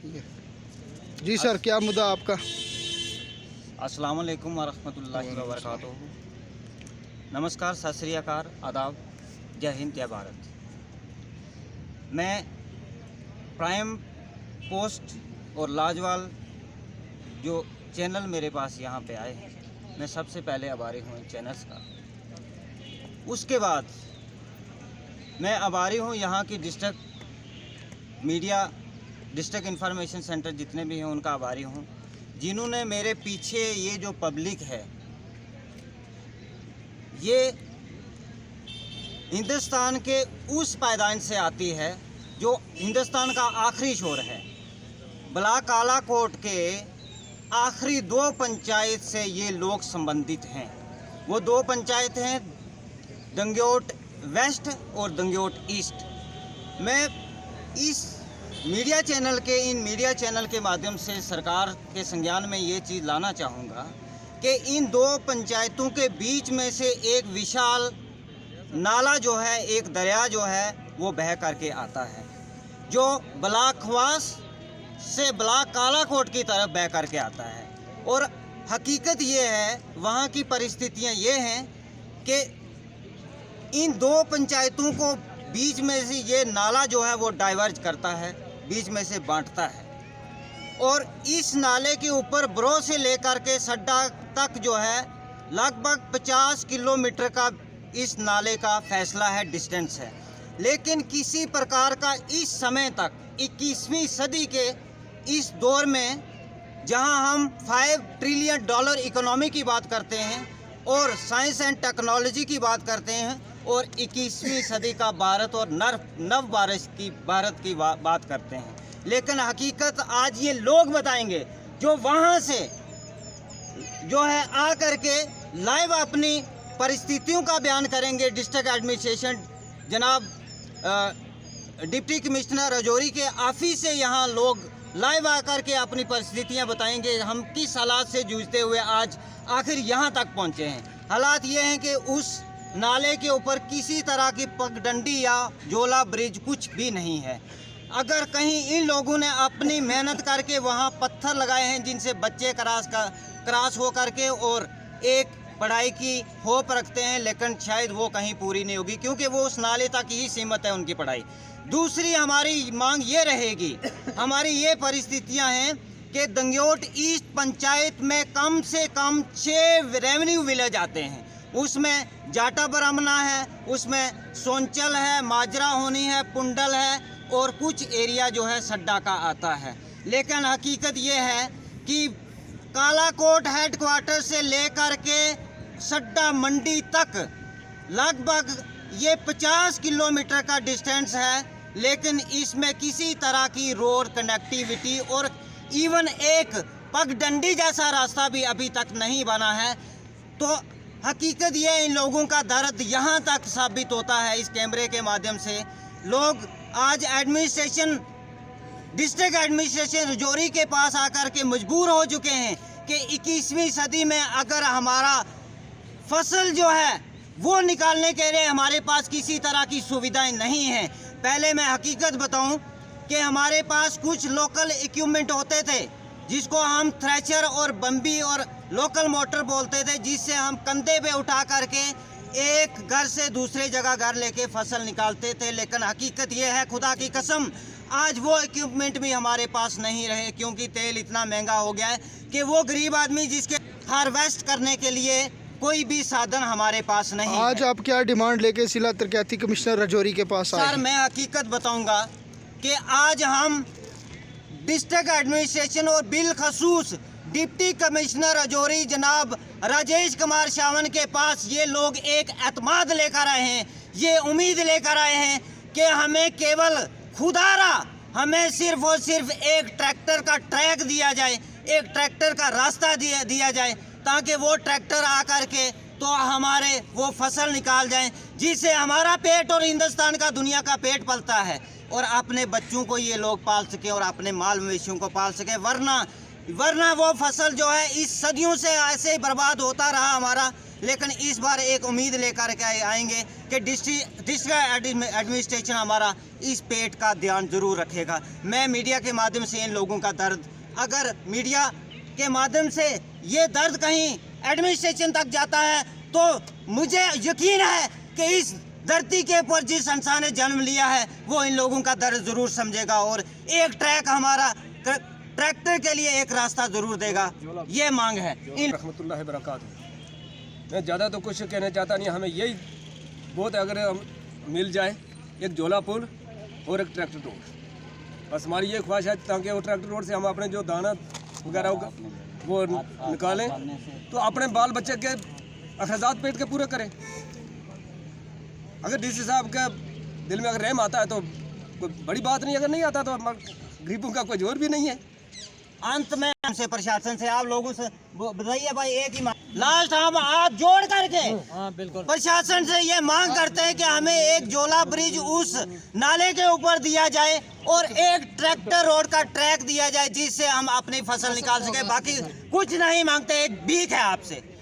ठीक है जी सर, क्या मुद्दा आपका? अस्सलाम वालेकुम वरहमतुल्लाहि वबरकातुहू। नमस्कार, सत श्री अकाल, आदाब, जय हिंद, जय भारत। मैं प्राइम पोस्ट और लाजवाल जो चैनल मेरे पास यहाँ पे आए हैं, मैं सबसे पहले आभारी हूँ इन चैनल्स का। उसके बाद मैं आभारी हूँ यहाँ की district media, district information centre जितने भी हैं उनका आभारी हूँ, जिन्होंने मेरे पीछे ये जो पब्लिक है, ये हिंदुस्तान के उस पायदान से आती है जो हिंदुस्तान का आखिरी छोर है। ब्लॉक कालाकोट के आखिरी 2 पंचायत से ये लोग संबंधित हैं। वो 2 पंचायत हैं, दंग्योट वेस्ट और दंग्योट ईस्ट। मैं इस मीडिया चैनल के, इन मीडिया चैनल के माध्यम से सरकार के संज्ञान में ये चीज़ लाना चाहूँगा कि इन 2 पंचायतों के बीच में से एक विशाल नाला जो है, एक दरिया जो है, वो बह करके आता है, जो ब्लॉक खवास से ब्लॉक कालाकोट की तरफ बह करके आता है। और हकीकत ये है, वहाँ की परिस्थितियाँ ये हैं कि इन 2 पंचायतों को बीच में से ये नाला जो है वो डाइवर्ज करता है, बीच में से बांटता है। और इस नाले के ऊपर ब्रो से लेकर के सड्डा तक जो है लगभग 50 किलोमीटर का इस नाले का फैसला है, डिस्टेंस है। लेकिन किसी प्रकार का इस समय तक 21वीं सदी के इस दौर में, जहां हम $5 ट्रिलियन इकोनॉमी की बात करते हैं और साइंस एंड टेक्नोलॉजी की बात करते हैं, और 21वीं सदी का भारत और नव भारत की बात करते हैं, लेकिन हकीकत आज ये लोग बताएंगे जो वहाँ से जो है आ करके लाइव अपनी परिस्थितियों का बयान करेंगे। डिस्ट्रिक्ट एडमिनिस्ट्रेशन जनाब डिप्टी कमिश्नर राजौरी के ऑफिस से यहाँ लोग लाइव आकर के अपनी परिस्थितियाँ बताएंगे, हम किस हालात से जूझते हुए आज आखिर यहाँ तक पहुँचे हैं। हालात ये हैं कि उस नाले के ऊपर किसी तरह की पगडंडी या झोला ब्रिज कुछ भी नहीं है। अगर कहीं इन लोगों ने अपनी मेहनत करके वहाँ पत्थर लगाए हैं जिनसे बच्चे क्रॉस हो करके और एक पढ़ाई की होप रखते हैं, लेकिन शायद वो कहीं पूरी नहीं होगी, क्योंकि वो उस नाले तक ही सीमित है उनकी पढ़ाई। दूसरी हमारी मांग ये रहेगी, हमारी ये परिस्थितियाँ हैं कि दंग्योट ईस्ट पंचायत में कम से कम 6 रेवेन्यू विलेज आते हैं। उसमें जाटा ब्राह्मणा है, उसमें सोनचल है, माजरा होनी है, पुंडल है, और कुछ एरिया जो है सड्डा का आता है। लेकिन हकीकत ये है कि कालाकोट हेडक्वार्टर से लेकर के सड्डा मंडी तक लगभग ये 50 किलोमीटर का डिस्टेंस है, लेकिन इसमें किसी तरह की रोड कनेक्टिविटी और इवन एक पगडंडी जैसा रास्ता भी अभी तक नहीं बना है। तो हकीकत ये इन लोगों का दर्द यहाँ तक साबित होता है। इस कैमरे के माध्यम से लोग आज एडमिनिस्ट्रेशन, डिस्ट्रिक्ट एडमिनिस्ट्रेशन राजौरी के पास आकर के मजबूर हो चुके हैं कि 21वीं सदी में अगर हमारा फसल जो है वो निकालने के लिए हमारे पास किसी तरह की सुविधाएं नहीं हैं। पहले मैं हकीकत बताऊं कि हमारे पास कुछ लोकल इक्विपमेंट होते थे, जिसको हम थ्रेशर और बम्बी और लोकल मोटर बोलते थे, जिससे हम कंधे पे उठा करके एक घर से दूसरे जगह घर लेके फसल निकालते थे। लेकिन हकीकत ये है, खुदा की कसम, आज वो इक्विपमेंट भी हमारे पास नहीं रहे, क्योंकि तेल इतना महंगा हो गया है कि वो गरीब आदमी जिसके हार्वेस्ट करने के लिए कोई भी साधन हमारे पास नहीं आज है। आप क्या डिमांड लेके जिला तरक्याती कमिश्नर राजौरी के पास आए? सर, मैं हकीकत बताऊंगा कि आज हम डिस्ट्रिक्ट एडमिनिस्ट्रेशन और बिलखसूस डिप्टी कमिश्नर राजौरी जनाब राजेश कुमार शावन के पास ये लोग एक एतमाद लेकर आए हैं, ये उम्मीद लेकर आए हैं कि हमें केवल खुदारा, हमें सिर्फ और सिर्फ एक ट्रैक्टर का ट्रैक दिया जाए, एक ट्रैक्टर का रास्ता दिया जाए, ताकि वो ट्रैक्टर आकर के तो हमारे वो फसल निकाल जाएं, जिससे हमारा पेट और हिंदुस्तान का, दुनिया का पेट पलता है, और अपने बच्चों को ये लोग पाल सके और अपने माल मवेशियों को पाल सके। वरना वो फसल जो है इस सदियों से ऐसे ही बर्बाद होता रहा हमारा, लेकिन इस बार एक उम्मीद लेकर के आएंगे कि डिस्ट्रिक्ट एडमिनिस्ट्रेशन हमारा इस पेट का ध्यान जरूर रखेगा। मैं मीडिया के माध्यम से इन लोगों का दर्द, अगर मीडिया के माध्यम से ये दर्द कहीं एडमिनिस्ट्रेशन तक जाता है तो मुझे यकीन है कि इस धरती के ऊपर जिस इंसान ने जन्म लिया है वो इन लोगों का दर्द जरूर समझेगा और एक ट्रैक हमारा ट्रैक्टर के लिए एक रास्ता जरूर देगा। ये मांग है। रहमतुल्लाहि बरकातहू। मैं ज़्यादा तो कुछ कहना चाहता नहीं, हमें यही बहुत अगर हम मिल जाए एक झोला पुल और एक ट्रैक्टर रोड, बस हमारी ये ख्वाहिश है ताकि वो ट्रैक्टर रोड से हम अपने जो दाना वगैरह वो निकालें तो अपने बाल बच्चे के अखराजात पेट के पूरे करें। अगर डीसी साहब का दिल में अगर रहम आता है तो कोई बड़ी बात नहीं, अगर नहीं आता तो गरीबों का कोई जोर भी नहीं है। अंत में हमसे प्रशासन से आप लोगों से बताइए भाई, एक ही लास्ट हम हाथ जोड़ करके बिल्कुल प्रशासन से ये मांग करते हैं कि हमें एक जोला ब्रिज उस नाले के ऊपर दिया जाए और एक ट्रैक्टर रोड का ट्रैक दिया जाए जिससे हम अपनी फसल निकाल सके। बाकी कुछ नहीं मांगते, एक भीख है आपसे।